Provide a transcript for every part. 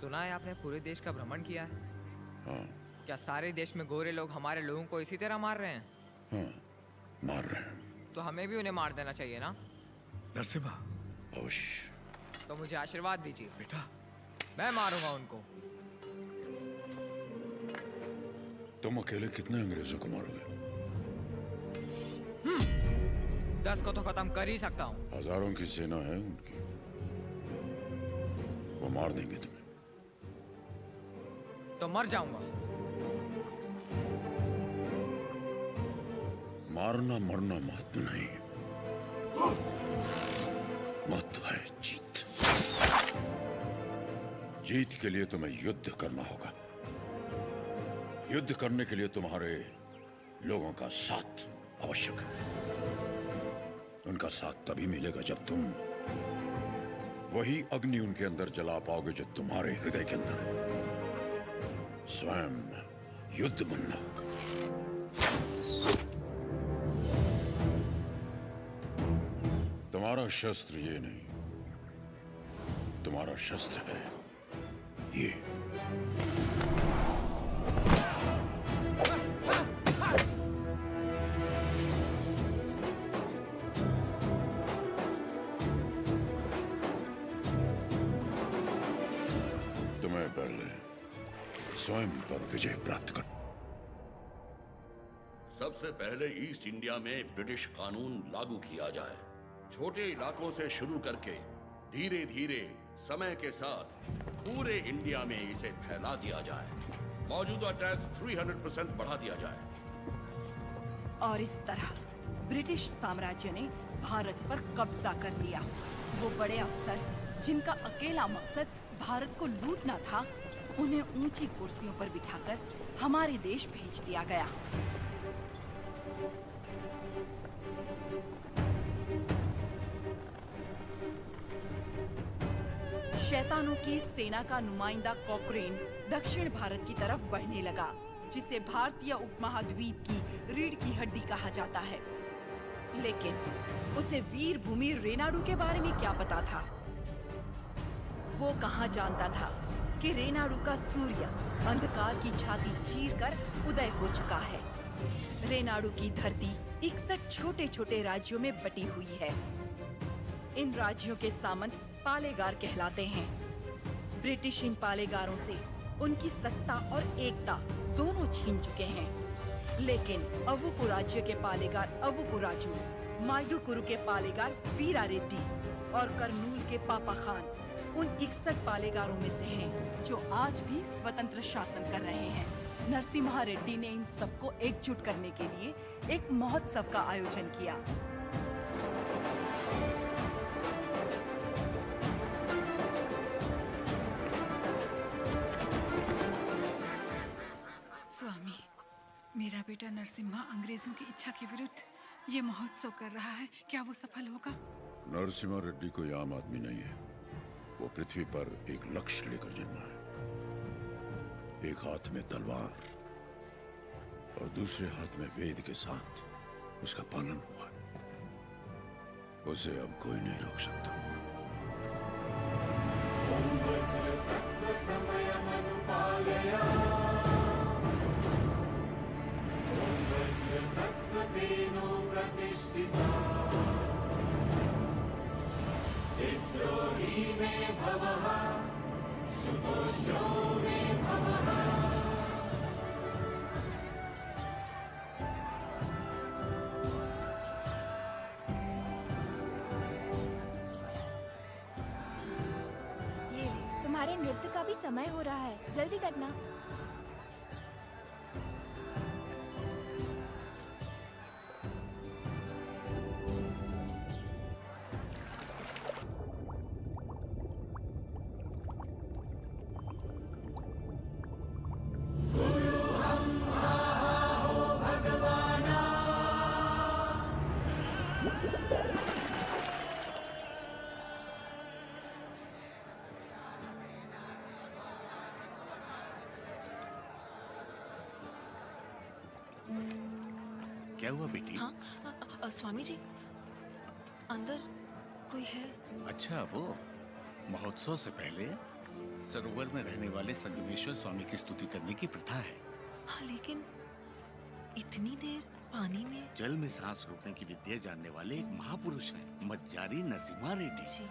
सुना है आपने पूरे देश का भ्रमण किया है। हाँ। क्या सारे देश में गोरे लोग हमारे लोगों को इसी तरह मार रहे हैं? हाँ, मार रहे हैं। तो हमें भी उन्हें मार देना चाहिए ना? नरसिम्हा, अवश्य। तो मुझे आशीर्वाद दीजिए, बेटा। मैं मारूंगा उनको। तुम अकेले कितने अंग्रेजों को मारोगे? 10 को तो खत्म कर ही सकता हूँ। हजारों की सेना है उनकी, वो मार देंगे तुम्हें। तो मर जाऊंगा। मारना मरना महत्व नहीं, महत्व है जीत। जीत के लिए तुम्हें युद्ध करना होगा। युद्ध करने के लिए तुम्हारे लोगों का साथ आवश्यक है। उनका साथ तभी मिलेगा जब तुम वही अग्नि उनके अंदर जला पाओगे जो तुम्हारे हृदय के अंदर है। स्वयं युद्ध बनना होगा। तुम्हारा शस्त्र ये नहीं, तुम्हारा शस्त्र है ये। तुम्हें पहले स्वयं पर विजय प्राप्त कर। सबसे पहले ईस्ट इंडिया में ब्रिटिश कानून लागू किया जाए। छोटे इलाकों से शुरू करके धीरे धीरे समय के साथ पूरे इंडिया में इसे फैला दिया जाए। मौजूदा टैक्स 300% बढ़ा दिया जाए। और इस तरह ब्रिटिश साम्राज्य ने भारत पर कब्जा कर लिया। वो बड़े अफसर जिनका अकेला मकसद भारत को लूटना था, उन्हें ऊंची कुर्सियों पर बिठाकर हमारे देश भेज दिया गया। शैतानों की सेना का नुमाइंदा कॉकरेन दक्षिण भारत की तरफ बढ़ने लगा, जिसे भारतीय उपमहाद्वीप की रीढ़ की हड्डी कहा जाता है। लेकिन उसे वीर भूमि रेनाडू के बारे में क्या पता था? वो कहाँ जानता था कि रेनाडू का सूर्य अंधकार की छाती चीरकर उदय हो चुका है। रेनाडू की धरती 61 छोटे छोटे राज्यों में बटी हुई है। इन राज्यों के सामंत पालेगार कहलाते हैं। ब्रिटिश इन पालेगारों से उनकी सत्ता और एकता दोनों छीन चुके हैं। लेकिन अवुकु राज्य के पालेगार अवुकु राजू, मायुकुरु के पालेगार वीरा रेड्डी और कर्नूल के पापा खान उन 61 पालेगारों में से हैं, जो आज भी स्वतंत्र शासन कर रहे हैं। नरसिम्हा रेड्डी ने इन सबको एकजुट करने के लिए एक महोत्सव का आयोजन किया। स्वामी, मेरा बेटा नरसिम्हा अंग्रेजों की इच्छा के विरुद्ध ये महोत्सव कर रहा है। क्या वो सफल होगा? नरसिम्हा रेड्डी कोई आम आदमी नहीं है। वो पृथ्वी पर एक लक्ष्य लेकर जन्मा है। एक हाथ में तलवार और दूसरे हाथ में वेद के साथ उसका पालन हुआ है। उसे अब कोई नहीं रोक सकता। तुम्हारे नृत्य का भी समय हो रहा है, जल्दी करना। क्या हुआ बेटी? हाँ, स्वामी जी, अंदर कोई है? अच्छा, वो महोत्सव से पहले सरोवर में रहने वाले संगमेश्वर स्वामी की स्तुति करने की प्रथा है। हाँ, लेकिन इतनी देर पानी में। जल में सांस रोकने की विद्या जानने वाले एक महापुरुष हैं, मज्जारी नरसिम्हा रेड्डी। जी।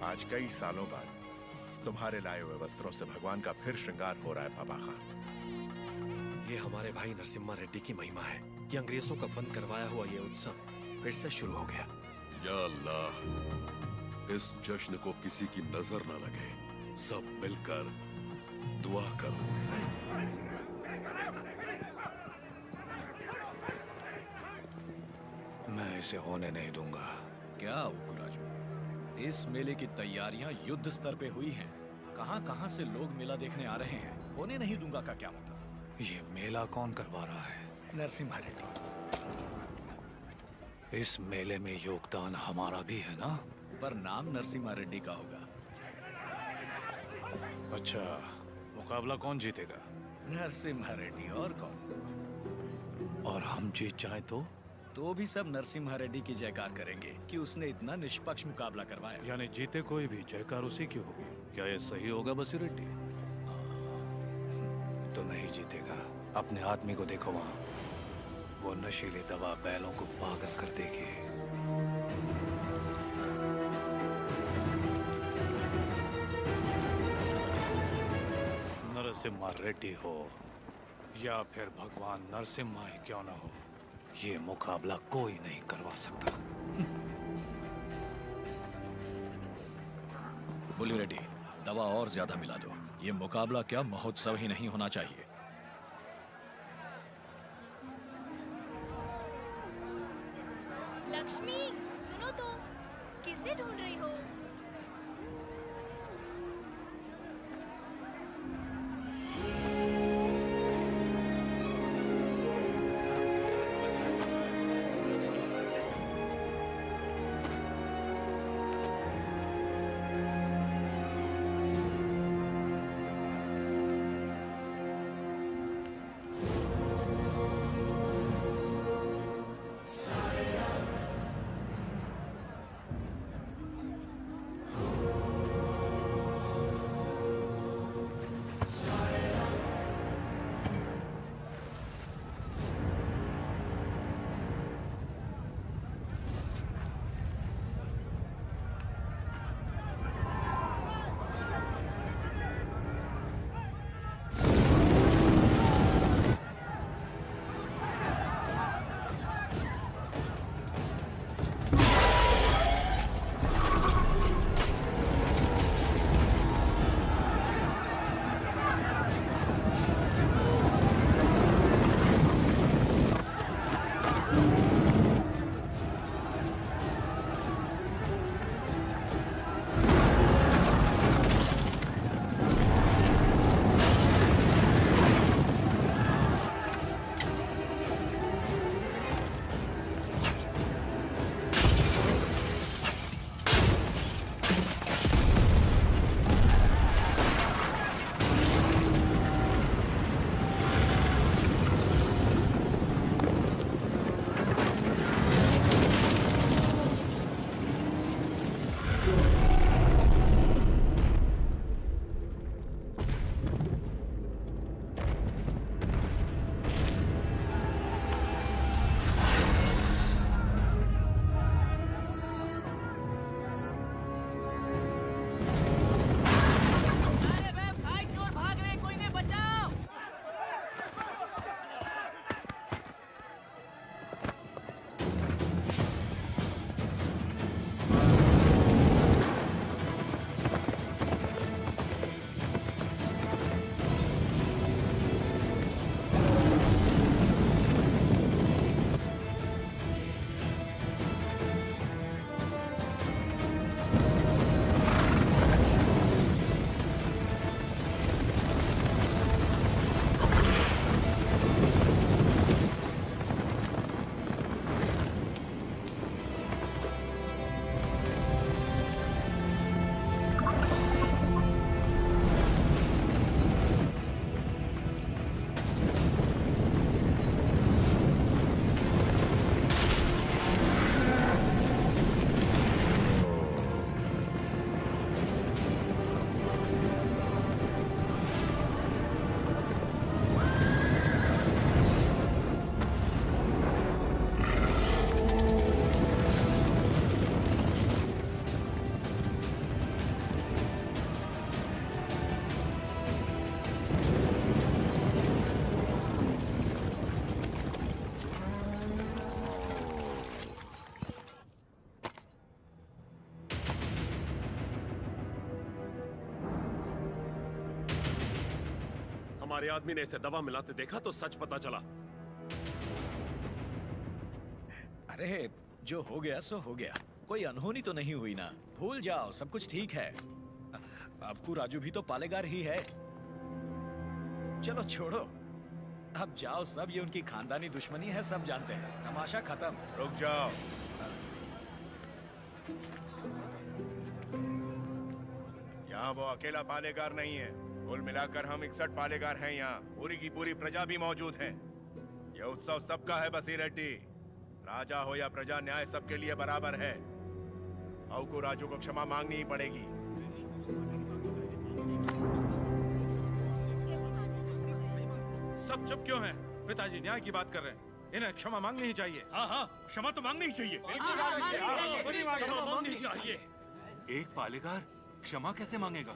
आज कई सालों बाद तुम्हारे लाए हुए वस्त्रों से भगवान का फिर श्रृंगार हो रहा है बाबा खान। ये हमारे भाई नरसिम्हा रेड्डी की महिमा है कि अंग्रेजों का बंद करवाया हुआ ये उत्सव फिर से शुरू हो गया। या अल्लाह, इस जश्न को किसी की नजर न लगे। सब मिलकर दुआ करो। मैं इसे होने नहीं दूंगा। क्या उकुराजू, इस मेले की तैयारियां युद्ध स्तर पे हुई हैं। कहां-कहां से लोग मेला देखने आ रहे हैं। होने नहीं दूंगा का क्या मतलब? ये मेला कौन करवा रहा है? नरसिम्हा रेड्डी। इस मेले में योगदान हमारा भी है ना? पर नाम नरसिम्हा रेड्डी का होगा। अच्छा, मुकाबला कौन जीतेगा? नरसिम्हा रेड्डी, और कौन? और हम जीत जाए तो भी सब नरसिम्हा रेड्डी की जयकार करेंगे कि उसने इतना निष्पक्ष मुकाबला करवाया। यानी जीते कोई भी जयकार उसी की होगी। क्या ये सही होगा बसी रेड्डी? तो नहीं जीतेगा। अपने आदमी को देखो वहाँ, वो नशीली दवा बैलों को पागल कर देगी। नरसिम्हा रेड्डी हो या फिर भगवान नरसिम्हा ही क्यों ना हो, ये मुकाबला कोई नहीं करवा सकता। बुली रेड्डी, दवा और ज्यादा मिला दो। ये मुकाबला क्या महोत्सव ही नहीं होना चाहिए। लक्ष्मी, सुनो तो, किसे ढूंढ रही हो? तुम्हारे आदमी ने इसे दवा मिलाते देखा तो सच पता चला। अरे जो हो गया सो हो गया, कोई अनहोनी तो नहीं हुई ना। भूल जाओ, सब कुछ ठीक है। आपको राजू भी तो पालेगार ही है। चलो छोड़ो, अब जाओ सब, ये उनकी खानदानी दुश्मनी है, सब जानते हैं। तमाशा खत्म। रुक जाओ। यहाँ वो अकेला पालेगार नहीं है, कुल मिलाकर हम 61 पालेगार हैं यहाँ। पूरी की पूरी प्रजा भी मौजूद है। यह उत्सव सबका है बसी रेड्डी। राजा हो या प्रजा, न्याय सबके लिए बराबर है। औ को राजू को क्षमा मांगनी ही पड़ेगी। सब चुप क्यों हैं? पिताजी न्याय की बात कर रहे हैं, इन्हें क्षमा मांगनी ही चाहिए। हाँ हाँ, क्षमा तो मांगनी ही चाहिए। क्षमा मांगनी ही चाहिए। एक पालेगार क्षमा कैसे मांगेगा?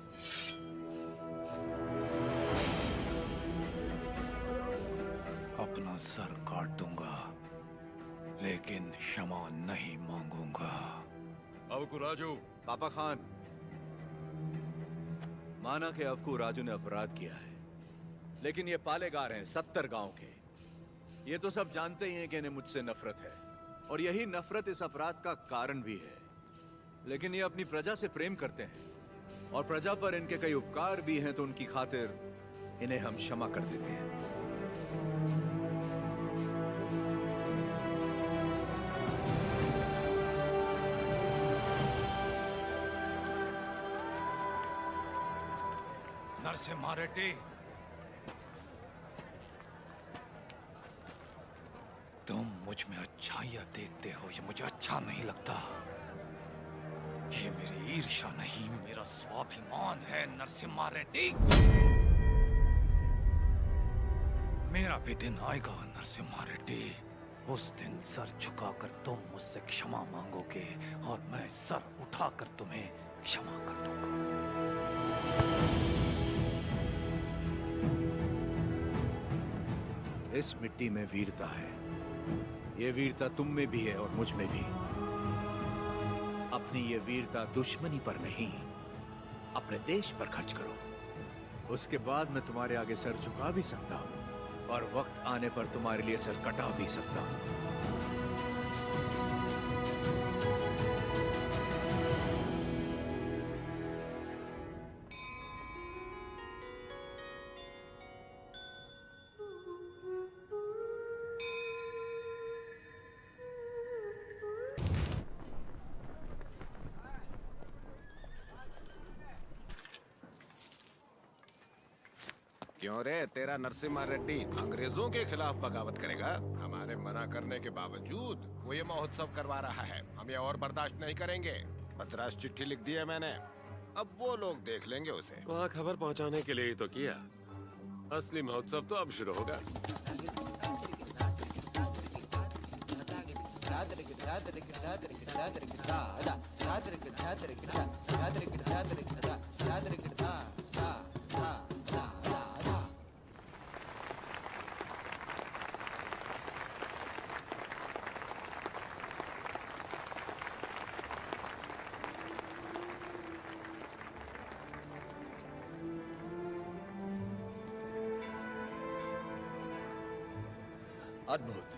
अपना सर काट दूंगा, लेकिन क्षमा नहीं मांगूंगा। अवकु राजू। पापा खान, माना कि अवकु राजू ने अपराध किया है, लेकिन ये पालेगार हैं 70 गांव के। ये तो सब जानते ही हैं कि इन्हें मुझसे नफरत है, और यही नफरत इस अपराध का कारण भी है। लेकिन ये अपनी प्रजा से प्रेम करते हैं, और प्रजा पर इनके कई उपकार भी हैं, तो उनकी खातिर इन्हें हम क्षमा कर देते हैं। नरसिम्हा रेड्डी, तुम मुझ में अच्छाइयां देखते हो, ये मुझे अच्छा नहीं लगता। ये मेरी ईर्ष्या नहीं, मेरा स्वाभिमान है नरसिम्हा रेड्डी। मेरा भी दिन आएगा नरसिम्हा रेड्डी। उस दिन सर झुकाकर तुम मुझसे क्षमा मांगोगे, और मैं सर उठाकर तुम्हें क्षमा कर दूंगा। इस मिट्टी में वीरता है। ये वीरता तुम में भी है और मुझ में भी। अपनी ये वीरता दुश्मनी पर नहीं, अपने देश पर खर्च करो। उसके बाद मैं तुम्हारे आगे सर झुका भी सकता हूं, और वक्त आने पर तुम्हारे लिए सर कटा भी सकता हूं। क्यों रे, तेरा नरसिम्हा रेड्डी अंग्रेजों के खिलाफ बगावत करेगा? हमारे मना करने के बावजूद वो ये महोत्सव करवा रहा है। हम ये और बर्दाश्त नहीं करेंगे। मद्रास चिट्ठी लिख दी है मैंने, अब वो लोग देख लेंगे उसे। वहाँ खबर पहुँचाने के लिए ही तो किया। असली महोत्सव तो अब शुरू होगा। अद्भुत।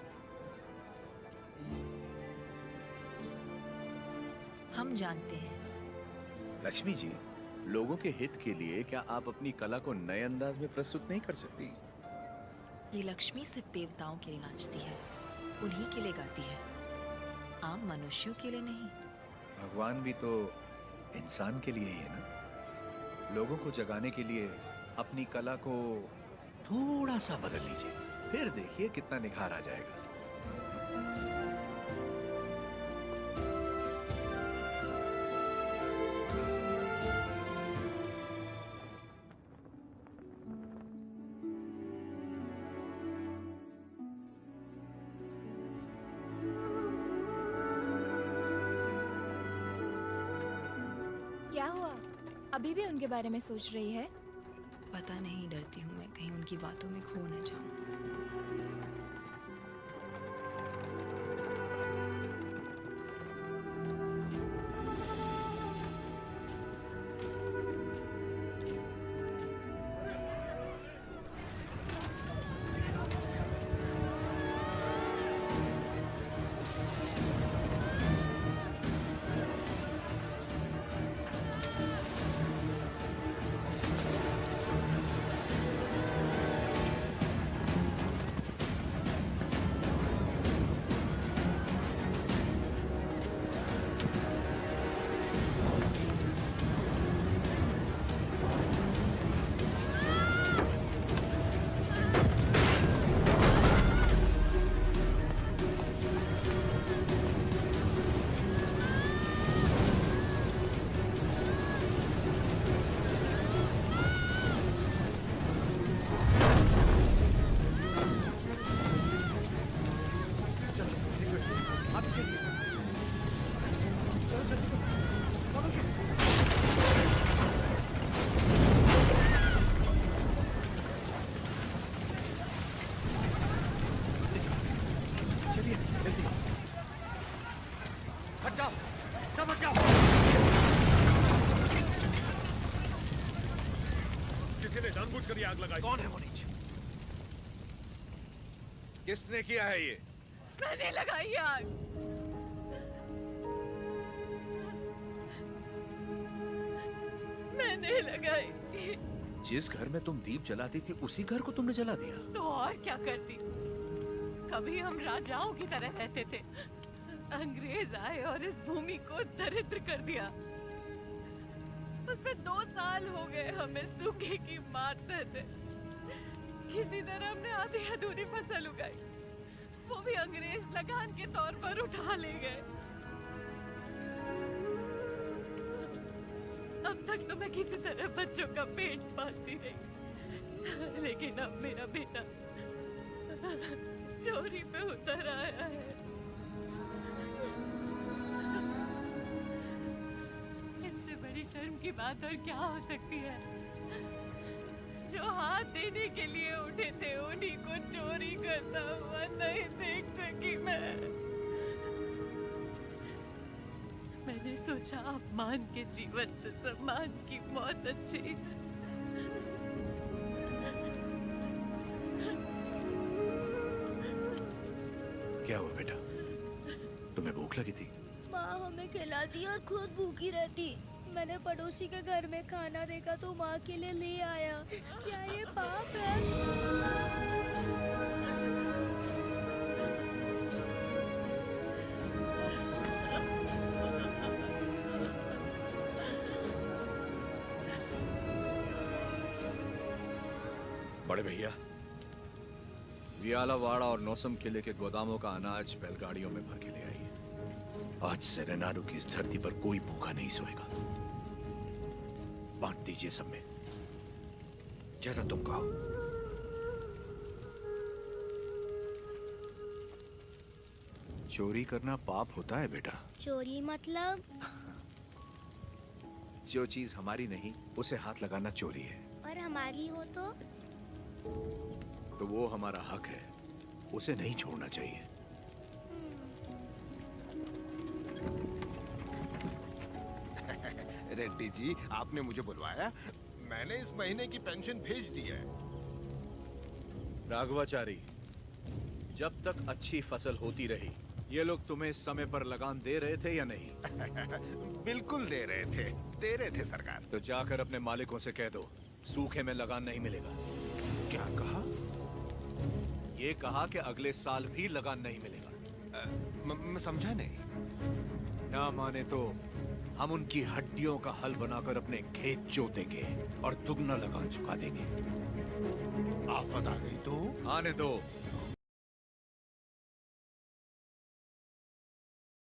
हम जानते हैं। लक्ष्मी जी, लोगों के हित के लिए क्या आप अपनी कला को नए अंदाज में प्रस्तुत नहीं कर सकती? ये लक्ष्मी सिर्फ देवताओं के लिए नाचती है, उन्हीं के लिए गाती है, आम मनुष्यों के लिए नहीं। भगवान भी तो इंसान के लिए ही है ना। लोगों को जगाने के लिए अपनी कला को थोड़ा सा बदल लीजिए, फिर देखिए कितना निखार आ जाएगा। क्या हुआ? अभी भी उनके बारे में सोच रही है? पता नहीं, डरती हूँ मैं कहीं उनकी बातों में खो न जाऊं। समझ जाओ। किसी ने जानबूझकर ये आग लगाई। कौन है वो नीचे? किसने किया है ये? मैंने लगाई आग। मैंने लगाई। जिस घर में तुम दीप जलाती थी उसी घर को तुमने जला दिया? तो और क्या करती? कभी हम राजाओं की तरह रहते थे, अंग्रेज आए और इस भूमि को दरिद्र कर दिया। उसमें 2 साल हो गए हमें सूखे की मार सहते। किसी तरह हमने आधी अधूरी फसल उगाई, वो भी अंग्रेज लगान के तौर पर उठा ले गए। अब तक तो मैं किसी तरह बच्चों का पेट पालती रही, लेकिन अब मेरा बेटा चोरी पे उतर आया है। इससे बड़ी शर्म की बात और क्या हो सकती है? जो हाथ देने के लिए उठे थे उन्हीं को चोरी करता हुआ नहीं देख सकी मैं। मैंने सोचा अपमान के जीवन से सम्मान की मौत अच्छी। क्या हुआ बेटा? तुम्हें भूख लगी थी? माँ हमें खिलाती और खुद भूखी रहती। मैंने पड़ोसी के घर में खाना देखा तो माँ के लिए ले आया। क्या ये पाप है? बड़े भैया, वियालावाड़ा और नौसम किले के गोदामों का अनाज बैलगाड़ियों में भर के ले आइए। आज से रेनाडू की इस धरती पर कोई भूखा नहीं सोएगा। बांट दीजिए सब में, जैसा तुम कहो। चोरी करना पाप होता है बेटा। चोरी मतलब? जो चीज हमारी नहीं उसे हाथ लगाना चोरी है। और हमारी हो तो वो हमारा हक है, उसे नहीं छोड़ना चाहिए। रेड्डी जी, आपने मुझे बुलवाया? मैंने इस महीने की पेंशन भेज दी है। राघवाचारी, जब तक अच्छी फसल होती रही, ये लोग तुम्हें समय पर लगान दे रहे थे या नहीं? बिल्कुल दे रहे थे सरकार। तो जाकर अपने मालिकों से कह दो, सूखे में लगान नहीं मिलेगा। क्या कहा? ये कहा कि अगले साल भी लगान नहीं मिलेगा। मैं समझा नहीं। ना माने तो हम उनकी हड्डियों का हल बनाकर अपने खेत जोतेंगे और दुगना लगान चुका देंगे। आफत आ गई तो? आने दो।